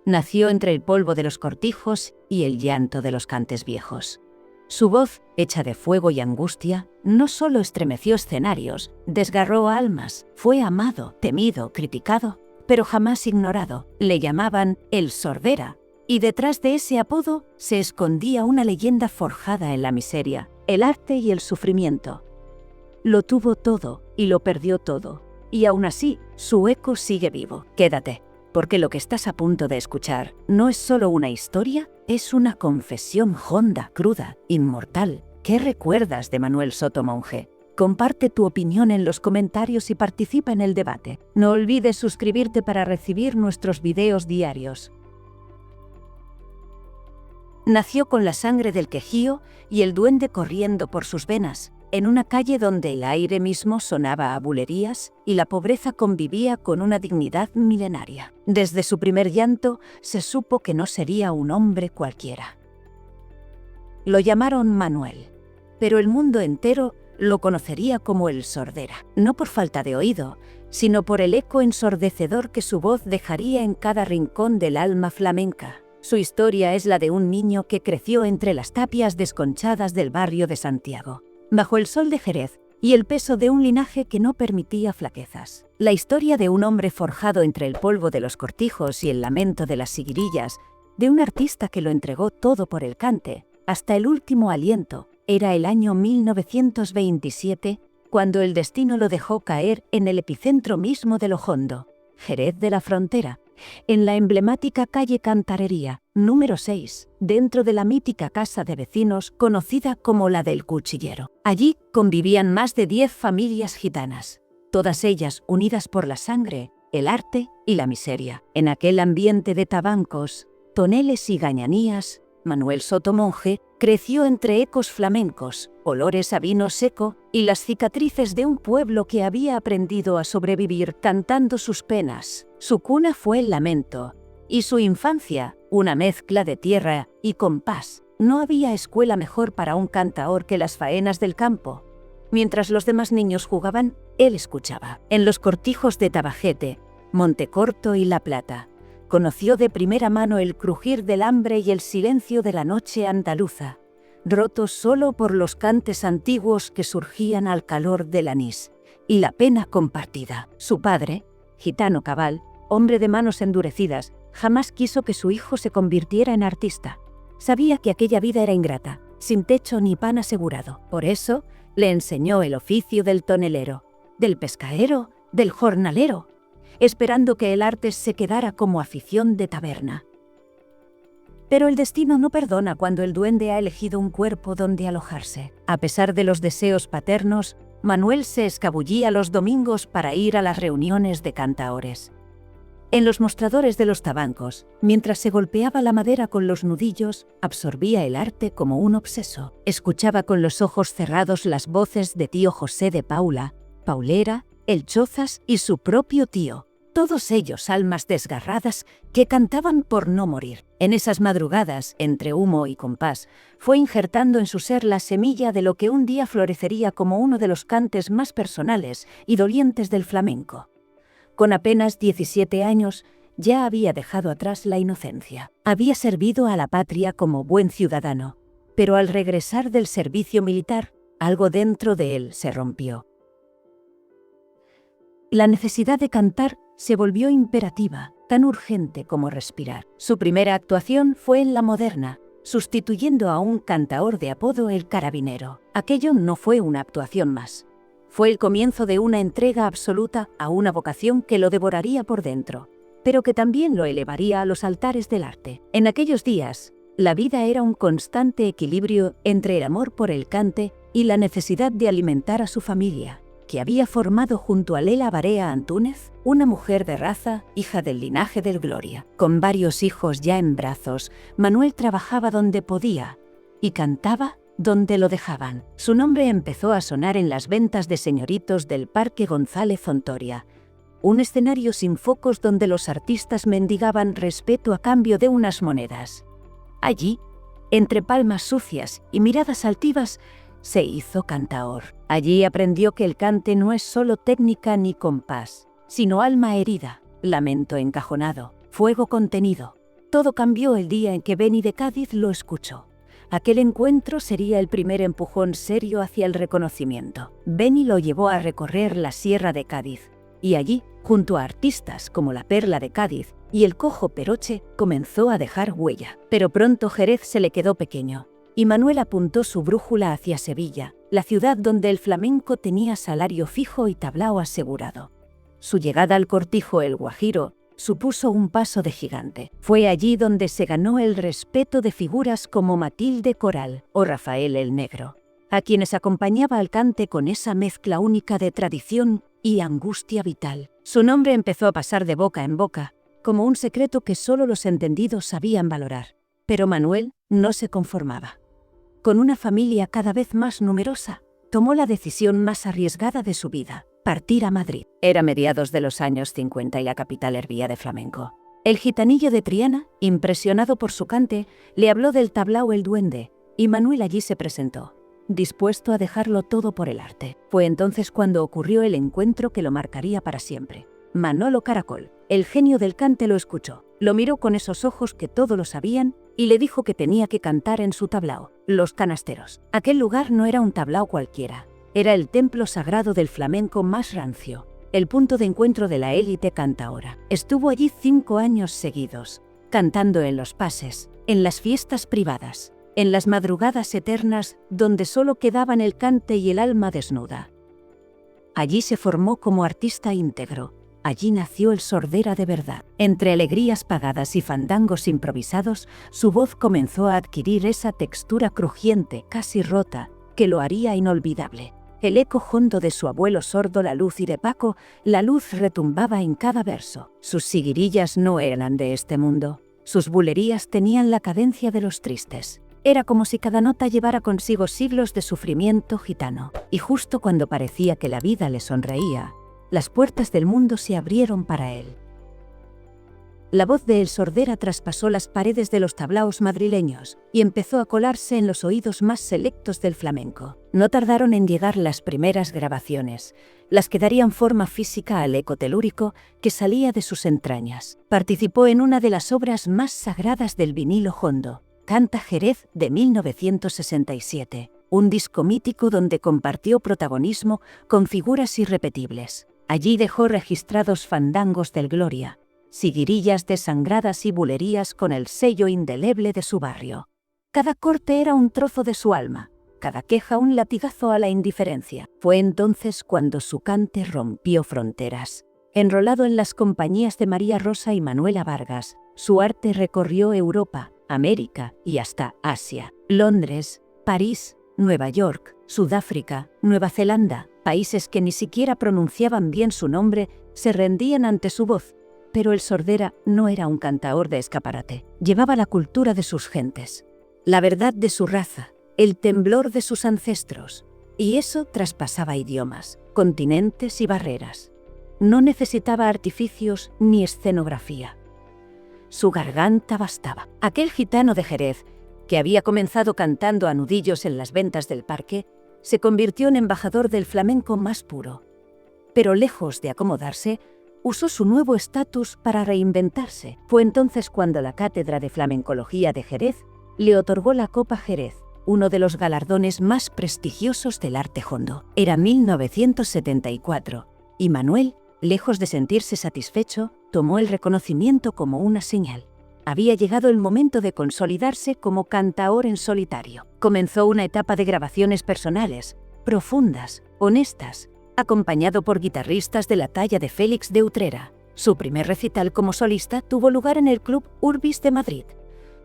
Nació entre el polvo de los cortijos y el llanto de los cantes viejos. Su voz, hecha de fuego y angustia, no solo estremeció escenarios, desgarró almas, fue amado, temido, criticado, pero jamás ignorado. Le llamaban el Sordera, y detrás de ese apodo se escondía una leyenda forjada en la miseria, el arte y el sufrimiento. Lo tuvo todo y lo perdió todo, y aún así su eco sigue vivo. Quédate, porque lo que estás a punto de escuchar no es solo una historia, es una confesión honda, cruda, inmortal. ¿Qué recuerdas de Manuel Soto Monge? Comparte tu opinión en los comentarios y participa en el debate. No olvides suscribirte para recibir nuestros videos diarios. Nació con la sangre del Quejío y el duende corriendo por sus venas, en una calle donde el aire mismo sonaba a bulerías y la pobreza convivía con una dignidad milenaria. Desde su primer llanto se supo que no sería un hombre cualquiera. Lo llamaron Manuel, pero el mundo entero lo conocería como el Sordera, no por falta de oído, sino por el eco ensordecedor que su voz dejaría en cada rincón del alma flamenca. Su historia es la de un niño que creció entre las tapias desconchadas del barrio de Santiago, bajo el sol de Jerez y el peso de un linaje que no permitía flaquezas. La historia de un hombre forjado entre el polvo de los cortijos y el lamento de las siguirillas, de un artista que lo entregó todo por el cante, hasta el último aliento. Era el año 1927, cuando el destino lo dejó caer en el epicentro mismo de lo hondo, Jerez de la Frontera, en la emblemática calle Cantarería, número 6, dentro de la mítica casa de vecinos conocida como la del Cuchillero. Allí convivían más de 10 familias gitanas, todas ellas unidas por la sangre, el arte y la miseria. En aquel ambiente de tabancos, toneles y gañanías, Manuel Soto Monge creció entre ecos flamencos, olores a vino seco y las cicatrices de un pueblo que había aprendido a sobrevivir cantando sus penas. Su cuna fue el lamento, y su infancia, una mezcla de tierra y compás. No había escuela mejor para un cantaor que las faenas del campo. Mientras los demás niños jugaban, él escuchaba. En los cortijos de Tabajete, Montecorto y La Plata, conoció de primera mano el crujir del hambre y el silencio de la noche andaluza, rotos solo por los cantes antiguos que surgían al calor del anís y la pena compartida. Su padre, gitano cabal, hombre de manos endurecidas, jamás quiso que su hijo se convirtiera en artista. Sabía que aquella vida era ingrata, sin techo ni pan asegurado. Por eso, le enseñó el oficio del tonelero, del pescaero, del jornalero, esperando que el arte se quedara como afición de taberna. Pero el destino no perdona cuando el duende ha elegido un cuerpo donde alojarse. A pesar de los deseos paternos, Manuel se escabullía los domingos para ir a las reuniones de cantaores. En los mostradores de los tabancos, mientras se golpeaba la madera con los nudillos, absorbía el arte como un obseso. Escuchaba con los ojos cerrados las voces de tío José de Paula, Paulera, el Chozas y su propio tío. Todos ellos almas desgarradas que cantaban por no morir. En esas madrugadas, entre humo y compás, fue injertando en su ser la semilla de lo que un día florecería como uno de los cantes más personales y dolientes del flamenco. Con apenas 17 años, ya había dejado atrás la inocencia. Había servido a la patria como buen ciudadano, pero al regresar del servicio militar, algo dentro de él se rompió. La necesidad de cantar se volvió imperativa, tan urgente como respirar. Su primera actuación fue en La Moderna, sustituyendo a un cantaor de apodo El Carabinero. Aquello no fue una actuación más. Fue el comienzo de una entrega absoluta a una vocación que lo devoraría por dentro, pero que también lo elevaría a los altares del arte. En aquellos días, la vida era un constante equilibrio entre el amor por el cante y la necesidad de alimentar a su familia, que había formado junto a Lela Barea Antúnez, una mujer de raza, hija del linaje del Gloria. Con varios hijos ya en brazos, Manuel trabajaba donde podía y cantaba donde lo dejaban. Su nombre empezó a sonar en las ventas de señoritos del Parque González Ontoria, un escenario sin focos donde los artistas mendigaban respeto a cambio de unas monedas. Allí, entre palmas sucias y miradas altivas, se hizo cantaor. Allí aprendió que el cante no es solo técnica ni compás, sino alma herida, lamento encajonado, fuego contenido. Todo cambió el día en que Beni de Cádiz lo escuchó. Aquel encuentro sería el primer empujón serio hacia el reconocimiento. Beni lo llevó a recorrer la Sierra de Cádiz, y allí, junto a artistas como la Perla de Cádiz y el Cojo Peroche, comenzó a dejar huella. Pero pronto Jerez se le quedó pequeño, y Manuel apuntó su brújula hacia Sevilla, la ciudad donde el flamenco tenía salario fijo y tablao asegurado. Su llegada al cortijo El Guajiro supuso un paso de gigante. Fue allí donde se ganó el respeto de figuras como Matilde Coral o Rafael el Negro, a quienes acompañaba al cante con esa mezcla única de tradición y angustia vital. Su nombre empezó a pasar de boca en boca, como un secreto que solo los entendidos sabían valorar. Pero Manuel no se conformaba. Con una familia cada vez más numerosa, tomó la decisión más arriesgada de su vida: partir a Madrid. Era mediados de los años 50 y la capital hervía de flamenco. El gitanillo de Triana, impresionado por su cante, le habló del tablao El Duende, y Manuel allí se presentó, dispuesto a dejarlo todo por el arte. Fue entonces cuando ocurrió el encuentro que lo marcaría para siempre. Manolo Caracol, el genio del cante, lo escuchó, lo miró con esos ojos que todo lo sabían y le dijo que tenía que cantar en su tablao, Los Canasteros. Aquel lugar no era un tablao cualquiera. Era el templo sagrado del flamenco más rancio, el punto de encuentro de la élite cantaora. Estuvo allí 5 años seguidos, cantando en los pases, en las fiestas privadas, en las madrugadas eternas donde solo quedaban el cante y el alma desnuda. Allí se formó como artista íntegro. Allí nació el sordera de verdad. Entre alegrías pagadas y fandangos improvisados, su voz comenzó a adquirir esa textura crujiente, casi rota, que lo haría inolvidable. El eco hondo de su abuelo sordo La Luz y de Paco, la luz retumbaba en cada verso. Sus siguirillas no eran de este mundo. Sus bulerías tenían la cadencia de los tristes. Era como si cada nota llevara consigo siglos de sufrimiento gitano. Y justo cuando parecía que la vida le sonreía, las puertas del mundo se abrieron para él. La voz de El Sordera traspasó las paredes de los tablaos madrileños y empezó a colarse en los oídos más selectos del flamenco. No tardaron en llegar las primeras grabaciones, las que darían forma física al eco telúrico que salía de sus entrañas. Participó en una de las obras más sagradas del vinilo hondo, Canta Jerez, de 1967, un disco mítico donde compartió protagonismo con figuras irrepetibles. Allí dejó registrados fandangos del Gloria, siguirillas desangradas y bulerías con el sello indeleble de su barrio. Cada corte era un trozo de su alma, cada queja un latigazo a la indiferencia. Fue entonces cuando su cante rompió fronteras. Enrolado en las compañías de María Rosa y Manuela Vargas, su arte recorrió Europa, América y hasta Asia. Londres, París, Nueva York, Sudáfrica, Nueva Zelanda, países que ni siquiera pronunciaban bien su nombre, se rendían ante su voz. Pero el Sordera no era un cantaor de escaparate. Llevaba la cultura de sus gentes, la verdad de su raza, el temblor de sus ancestros. Y eso traspasaba idiomas, continentes y barreras. No necesitaba artificios ni escenografía. Su garganta bastaba. Aquel gitano de Jerez, que había comenzado cantando a nudillos en las ventas del parque, se convirtió en embajador del flamenco más puro. Pero lejos de acomodarse, usó su nuevo estatus para reinventarse. Fue entonces cuando la Cátedra de Flamencología de Jerez le otorgó la Copa Jerez, uno de los galardones más prestigiosos del arte hondo. Era 1974, y Manuel, lejos de sentirse satisfecho, tomó el reconocimiento como una señal. Había llegado el momento de consolidarse como cantaor en solitario. Comenzó una etapa de grabaciones personales, profundas, honestas, acompañado por guitarristas de la talla de Félix de Utrera. Su primer recital como solista tuvo lugar en el Club Urbis de Madrid,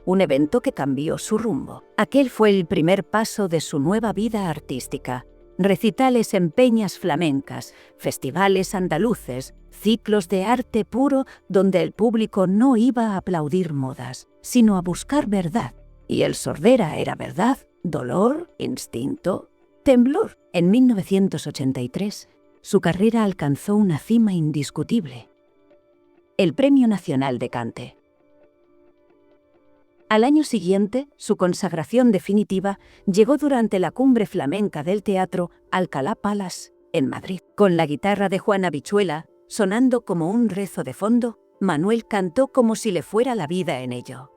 un evento que cambió su rumbo. Aquel fue el primer paso de su nueva vida artística. Recitales en peñas flamencas, festivales andaluces, ciclos de arte puro donde el público no iba a aplaudir modas, sino a buscar verdad. Y el Sordera era verdad, dolor, instinto, temblor. En 1983, su carrera alcanzó una cima indiscutible: el Premio Nacional de Cante. Al año siguiente, su consagración definitiva llegó durante la cumbre flamenca del Teatro Alcalá Palace, en Madrid. Con la guitarra de Juan Habichuela sonando como un rezo de fondo, Manuel cantó como si le fuera la vida en ello.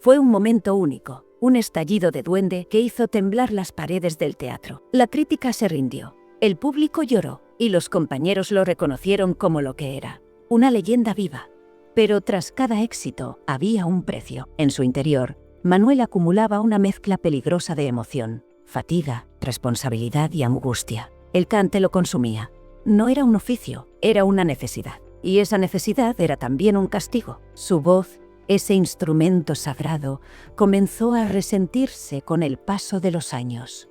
Fue un momento único, un estallido de duende que hizo temblar las paredes del teatro. La crítica se rindió, el público lloró y los compañeros lo reconocieron como lo que era, una leyenda viva. Pero tras cada éxito había un precio. En su interior, Manuel acumulaba una mezcla peligrosa de emoción, fatiga, responsabilidad y angustia. El cante lo consumía. No era un oficio, era una necesidad. Y esa necesidad era también un castigo. Su voz, ese instrumento sagrado, comenzó a resentirse con el paso de los años.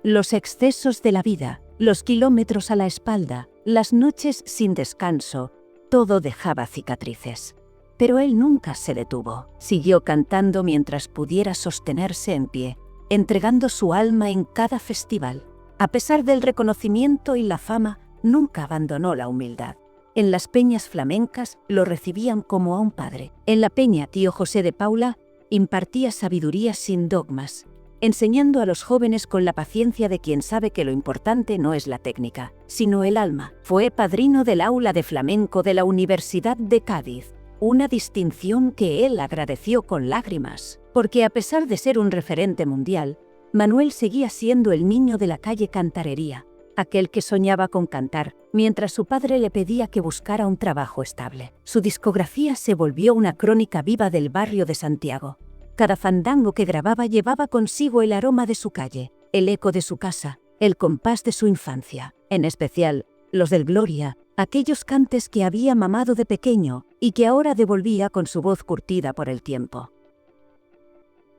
Los excesos de la vida, los kilómetros a la espalda, las noches sin descanso, todo dejaba cicatrices. Pero él nunca se detuvo. Siguió cantando mientras pudiera sostenerse en pie, entregando su alma en cada festival. A pesar del reconocimiento y la fama, nunca abandonó la humildad. En las peñas flamencas lo recibían como a un padre. En la peña Tío José de Paula impartía sabiduría sin dogmas, enseñando a los jóvenes con la paciencia de quien sabe que lo importante no es la técnica, sino el alma. Fue padrino del aula de flamenco de la Universidad de Cádiz, una distinción que él agradeció con lágrimas, porque a pesar de ser un referente mundial, Manuel seguía siendo el niño de la calle Cantarería, aquel que soñaba con cantar, mientras su padre le pedía que buscara un trabajo estable. Su discografía se volvió una crónica viva del barrio de Santiago. Cada fandango que grababa llevaba consigo el aroma de su calle, el eco de su casa, el compás de su infancia. En especial, los del Gloria, aquellos cantes que había mamado de pequeño y que ahora devolvía con su voz curtida por el tiempo.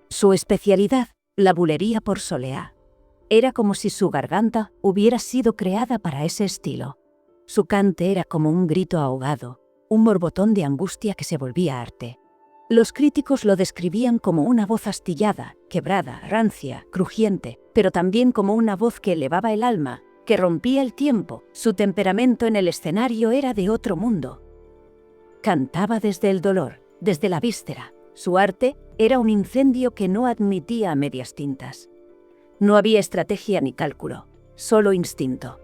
Su especialidad, la bulería por soleá. Era como si su garganta hubiera sido creada para ese estilo. Su cante era como un grito ahogado, un borbotón de angustia que se volvía arte. Los críticos lo describían como una voz astillada, quebrada, rancia, crujiente, pero también como una voz que elevaba el alma, que rompía el tiempo. Su temperamento en el escenario era de otro mundo. Cantaba desde el dolor, desde la víscera. Su arte era un incendio que no admitía medias tintas. No había estrategia ni cálculo, solo instinto.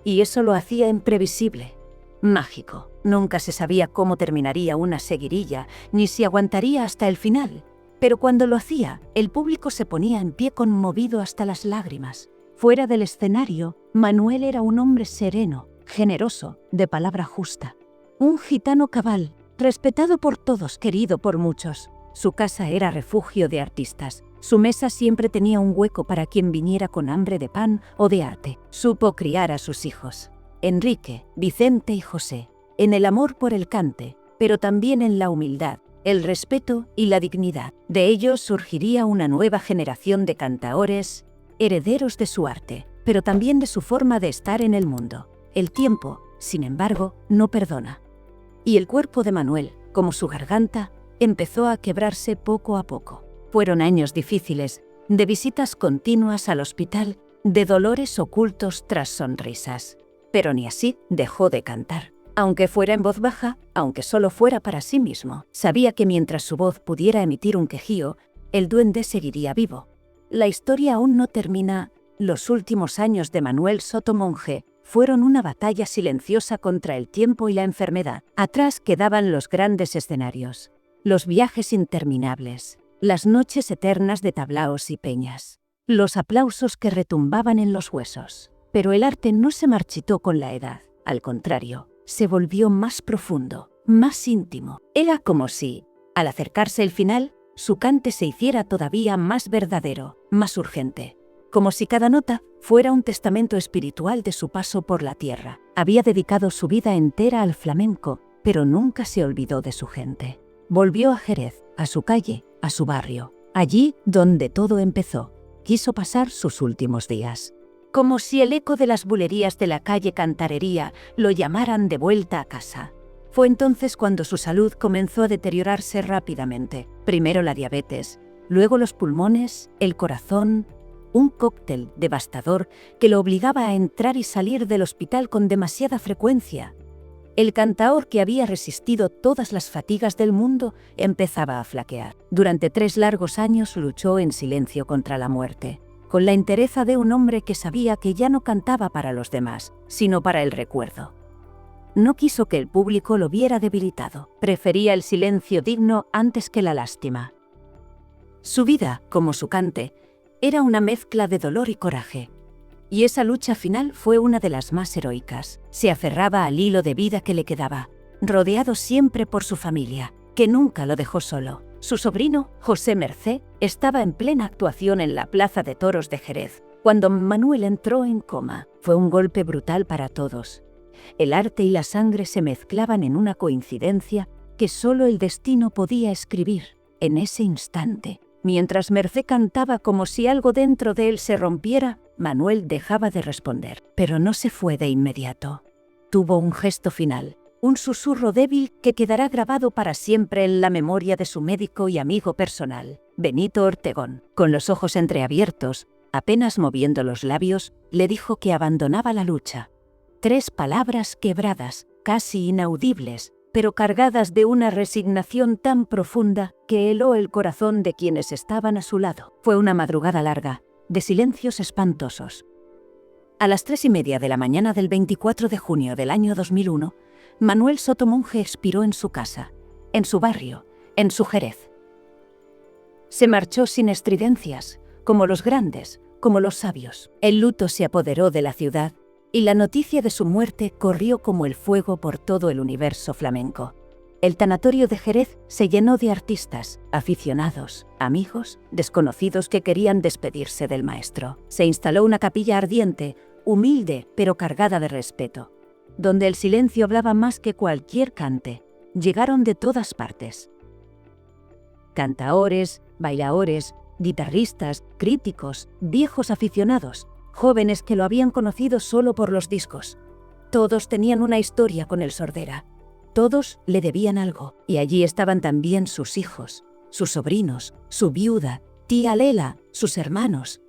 Y eso lo hacía imprevisible, mágico. Nunca se sabía cómo terminaría una seguirilla, ni si aguantaría hasta el final. Pero cuando lo hacía, el público se ponía en pie conmovido hasta las lágrimas. Fuera del escenario, Manuel era un hombre sereno, generoso, de palabra justa. Un gitano cabal, respetado por todos, querido por muchos. Su casa era refugio de artistas. Su mesa siempre tenía un hueco para quien viniera con hambre de pan o de arte. Supo criar a sus hijos, Enrique, Vicente y José, en el amor por el cante, pero también en la humildad, el respeto y la dignidad. De ellos surgiría una nueva generación de cantaores, herederos de su arte, pero también de su forma de estar en el mundo. El tiempo, sin embargo, no perdona. Y el cuerpo de Manuel, como su garganta, empezó a quebrarse poco a poco. Fueron años difíciles, de visitas continuas al hospital, de dolores ocultos tras sonrisas. Pero ni así dejó de cantar. Aunque fuera en voz baja, aunque solo fuera para sí mismo, sabía que mientras su voz pudiera emitir un quejío, el duende seguiría vivo. La historia aún no termina. Los últimos años de Manuel Soto Monje fueron una batalla silenciosa contra el tiempo y la enfermedad. Atrás quedaban los grandes escenarios, los viajes interminables, las noches eternas de tablaos y peñas, los aplausos que retumbaban en los huesos. Pero el arte no se marchitó con la edad, al contrario, se volvió más profundo, más íntimo. Era como si, al acercarse el final, su cante se hiciera todavía más verdadero, más urgente. Como si cada nota fuera un testamento espiritual de su paso por la tierra. Había dedicado su vida entera al flamenco, pero nunca se olvidó de su gente. Volvió a Jerez, a su calle, a su barrio, allí donde todo empezó. Quiso pasar sus últimos días. Como si el eco de las bulerías de la calle Cantarería lo llamaran de vuelta a casa. Fue entonces cuando su salud comenzó a deteriorarse rápidamente. Primero la diabetes, luego los pulmones, el corazón, un cóctel devastador que lo obligaba a entrar y salir del hospital con demasiada frecuencia. El cantaor que había resistido todas las fatigas del mundo empezaba a flaquear. Durante 3 largos años luchó en silencio contra la muerte, con la entereza de un hombre que sabía que ya no cantaba para los demás, sino para el recuerdo. No quiso que el público lo viera debilitado. Prefería el silencio digno antes que la lástima. Su vida, como su cante, era una mezcla de dolor y coraje. Y esa lucha final fue una de las más heroicas. Se aferraba al hilo de vida que le quedaba, rodeado siempre por su familia, que nunca lo dejó solo. Su sobrino, José Mercé, estaba en plena actuación en la Plaza de Toros de Jerez, cuando Manuel entró en coma. Fue un golpe brutal para todos. El arte y la sangre se mezclaban en una coincidencia que solo el destino podía escribir. En ese instante, mientras Mercé cantaba como si algo dentro de él se rompiera, Manuel dejaba de responder. Pero no se fue de inmediato. Tuvo un gesto final, un susurro débil que quedará grabado para siempre en la memoria de su médico y amigo personal, Benito Ortegón. Con los ojos entreabiertos, apenas moviendo los labios, le dijo que abandonaba la lucha. 3 palabras quebradas, casi inaudibles, pero cargadas de una resignación tan profunda que heló el corazón de quienes estaban a su lado. Fue una madrugada larga, de silencios espantosos. A las 3:30 de la mañana del 24 de junio del año 2001, Manuel Sotomonge expiró en su casa, en su barrio, en su Jerez. Se marchó sin estridencias, como los grandes, como los sabios. El luto se apoderó de la ciudad y la noticia de su muerte corrió como el fuego por todo el universo flamenco. El tanatorio de Jerez se llenó de artistas, aficionados, amigos, desconocidos que querían despedirse del maestro. Se instaló una capilla ardiente, humilde pero cargada de respeto, donde el silencio hablaba más que cualquier cante. Llegaron de todas partes. Cantaores, bailaores, guitarristas, críticos, viejos aficionados, jóvenes que lo habían conocido solo por los discos. Todos tenían una historia con el Sordera. Todos le debían algo, y allí estaban también sus hijos, sus sobrinos, su viuda, tía Lela, sus hermanos.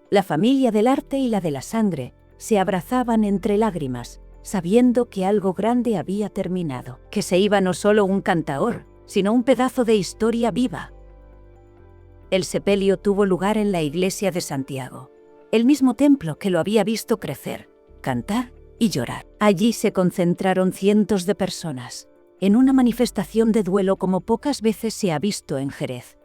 La familia del arte y la de la sangre se abrazaban entre lágrimas, sabiendo que algo grande había terminado, que se iba no solo un cantaor, sino un pedazo de historia viva. El sepelio tuvo lugar en la iglesia de Santiago, el mismo templo que lo había visto crecer, cantar y llorar. Allí se concentraron cientos de personas, en una manifestación de duelo como pocas veces se ha visto en Jerez.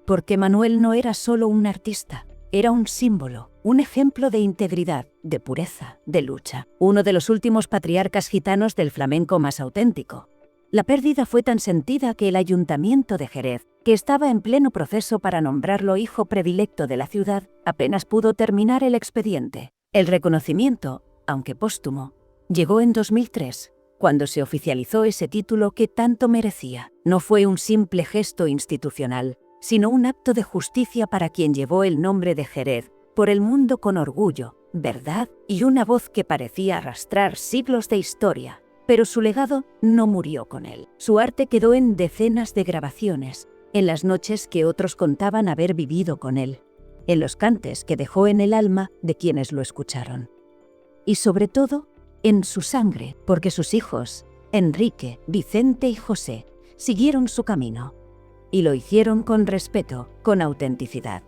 Porque Manuel no era solo un artista, era un símbolo, un ejemplo de integridad, de pureza, de lucha. Uno de los últimos patriarcas gitanos del flamenco más auténtico. La pérdida fue tan sentida que el Ayuntamiento de Jerez, que estaba en pleno proceso para nombrarlo hijo predilecto de la ciudad, apenas pudo terminar el expediente. El reconocimiento, aunque póstumo, llegó en 2003, cuando se oficializó ese título que tanto merecía. No fue un simple gesto institucional, sino un acto de justicia para quien llevó el nombre de Jerez por el mundo con orgullo, verdad y una voz que parecía arrastrar siglos de historia. Pero su legado no murió con él. Su arte quedó en decenas de grabaciones, en las noches que otros contaban haber vivido con él, en los cantes que dejó en el alma de quienes lo escucharon. Y sobre todo, en su sangre, porque sus hijos, Enrique, Vicente y José, siguieron su camino. Y lo hicieron con respeto, con autenticidad.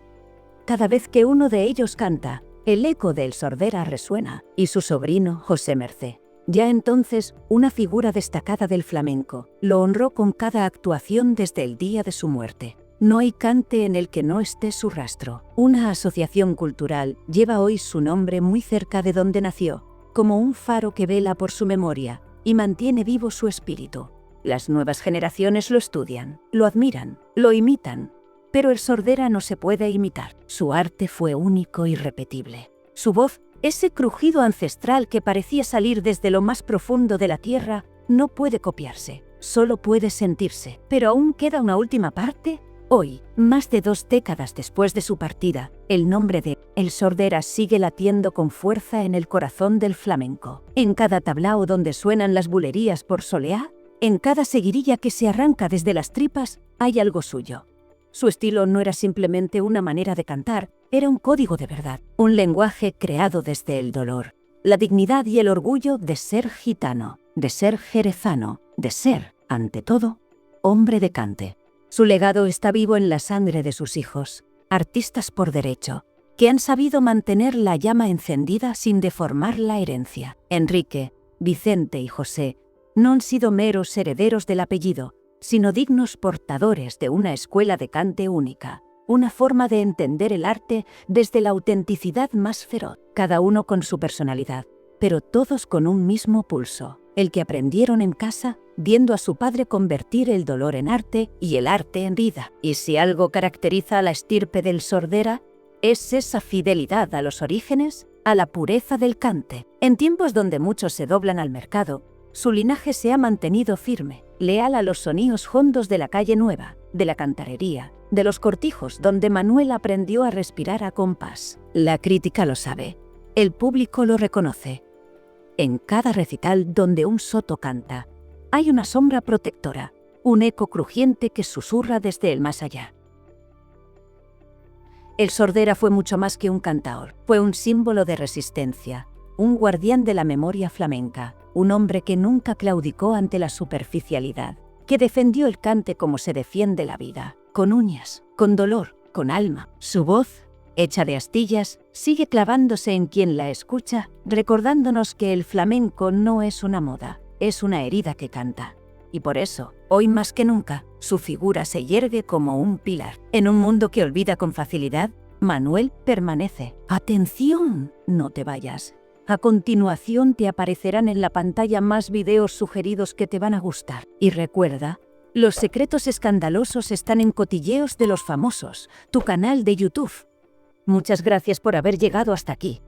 Cada vez que uno de ellos canta, el eco del Sordera resuena, y su sobrino, José Mercé, ya entonces una figura destacada del flamenco, lo honró con cada actuación desde el día de su muerte. No hay cante en el que no esté su rastro. Una asociación cultural lleva hoy su nombre muy cerca de donde nació, como un faro que vela por su memoria y mantiene vivo su espíritu. Las nuevas generaciones lo estudian, lo admiran, lo imitan, pero el Sordera no se puede imitar. Su arte fue único y irrepetible. Su voz, ese crujido ancestral que parecía salir desde lo más profundo de la tierra, no puede copiarse, solo puede sentirse. Pero aún queda una última parte. Hoy, más de 2 décadas después de su partida, el nombre de El Sordera sigue latiendo con fuerza en el corazón del flamenco. En cada tablao donde suenan las bulerías por soleá, en cada seguirilla que se arranca desde las tripas, hay algo suyo. Su estilo no era simplemente una manera de cantar, era un código de verdad, un lenguaje creado desde el dolor, la dignidad y el orgullo de ser gitano, de ser jerezano, de ser, ante todo, hombre de cante. Su legado está vivo en la sangre de sus hijos, artistas por derecho, que han sabido mantener la llama encendida sin deformar la herencia. Enrique, Vicente y José no han sido meros herederos del apellido, sino dignos portadores de una escuela de cante única, una forma de entender el arte desde la autenticidad más feroz, cada uno con su personalidad, pero todos con un mismo pulso, el que aprendieron en casa, viendo a su padre convertir el dolor en arte y el arte en vida. Y si algo caracteriza a la estirpe del Sordera, es esa fidelidad a los orígenes, a la pureza del cante. En tiempos donde muchos se doblan al mercado, su linaje se ha mantenido firme, leal a los sonidos hondos de la calle nueva, de la cantarería, de los cortijos donde Manuel aprendió a respirar a compás. La crítica lo sabe, el público lo reconoce. En cada recital donde un soto canta, hay una sombra protectora, un eco crujiente que susurra desde el más allá. El Sordera fue mucho más que un cantaor, fue un símbolo de resistencia, un guardián de la memoria flamenca, un hombre que nunca claudicó ante la superficialidad, que defendió el cante como se defiende la vida, con uñas, con dolor, con alma. Su voz, hecha de astillas, sigue clavándose en quien la escucha, recordándonos que el flamenco no es una moda, es una herida que canta. Y por eso, hoy más que nunca, su figura se yergue como un pilar. En un mundo que olvida con facilidad, Manuel permanece. ¡Atención! No te vayas. A continuación te aparecerán en la pantalla más videos sugeridos que te van a gustar. Y recuerda, los secretos escandalosos están en Cotilleos de los Famosos, tu canal de YouTube. Muchas gracias por haber llegado hasta aquí.